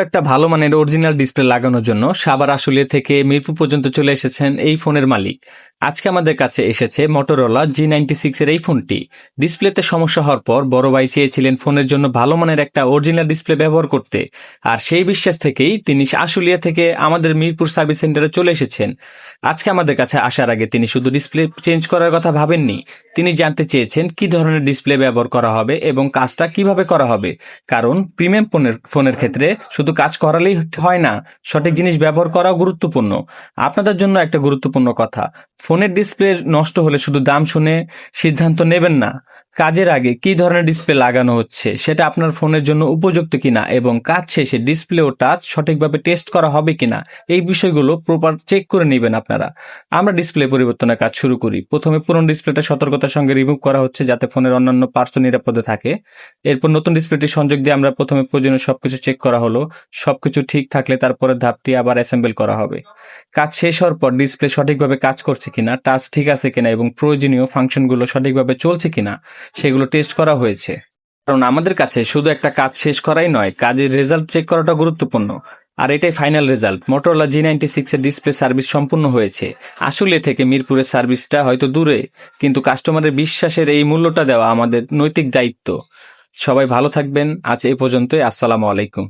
একটা ভালো মানের অরিজিনাল ডিসপ্লে লাগানোর জন্য সাভার আশুলিয়া থেকে মিরপুর পর্যন্ত চলে এসেছেন এই ফোনের মালিক। আজকে আমাদের কাছে এসেছে মোটরোলা G96 এর এই ফোনটি। ডিসপ্লেতে সমস্যা হওয়ার পর বড় ভাই চেয়েছিলেন ফোনের জন্য ভালো মানের একটা অরিজিনাল ডিসপ্লে ব্যবহার করতে, আর সেই বিশ্বাস থেকেই তিনি আশুলিয়া থেকে আমাদের মিরপুর সার্ভিস সেন্টারে চলে এসেছেন। আজকে আমাদের কাছে আসার আগে তিনি শুধু ডিসপ্লে চেঞ্জ করার কথা ভাবেননি, তিনি জানতে চেয়েছেন কি ধরনের ডিসপ্লে ব্যবহার করা হবে এবং কাজটা কিভাবে করা হবে। কারণ প্রিমিয়াম ফোনের ক্ষেত্রে শুধু কাজ করালেই হয় না, সঠিক জিনিস ব্যবহার করাও গুরুত্বপূর্ণ। আপনাদের জন্য একটা গুরুত্বপূর্ণ কথা, ফোনের ডিসপ্লে নষ্ট হলে শুধু দাম শুনে সিদ্ধান্ত নেবেন না। কাজের আগে কি ধরনের ডিসপ্লে লাগানো হচ্ছে সেটা আপনার ফোনের জন্য উপযুক্ত কিনা এবং কাজ শেষে ডিসপ্লে ও টাচ সঠিকভাবে টেস্ট করা হবে কিনা, এই বিষয়গুলো প্রপার চেক করে নেবেন আপনারা। আমরা ডিসপ্লে পরিবর্তনের কাজ শুরু করি। প্রথমে পুরনো ডিসপ্লেটা সতর্কতার সঙ্গে রিমুভ করা হচ্ছে যাতে ফোনের অন্যান্য পার্টস নিরাপদে থাকে। এরপর নতুন ডিসপ্লেটি সংযোগ দিয়ে আমরা প্রথমে প্রয়োজনীয় সবকিছু চেক করা হলো। সবকিছু ঠিক থাকলে তারপরের ধাপটি আবার অ্যাসেম্বল করা হবে। কাজ শেষ হওয়ার পর ডিসপ্লে সঠিকভাবে কাজ করছে কিনা, টাচ ঠিক আছে কিনা এবং প্রয়োজনীয় ফাংশনগুলো সঠিকভাবে চলছে কিনা সেগুলো টেস্ট করা হয়েছে। কারণ আমাদের কাছে শুধু একটা কাজ শেষ করাই নয়, কাজের রেজাল্ট চেক করাটা গুরুত্বপূর্ণ। আর এটাই ফাইনাল রেজাল্ট, মোটরোলা G96 এর ডিসপ্লে সার্ভিস সম্পূর্ণ হয়েছে। আসলে থেকে মিরপুরের সার্ভিসটা হয়তো দূরে, কিন্তু কাস্টমারের বিশ্বাসের এই মূল্যটা দেওয়া আমাদের নৈতিক দায়িত্ব। সবাই ভালো থাকবেন। আজ এই পর্যন্তই। আসসালামু আলাইকুম।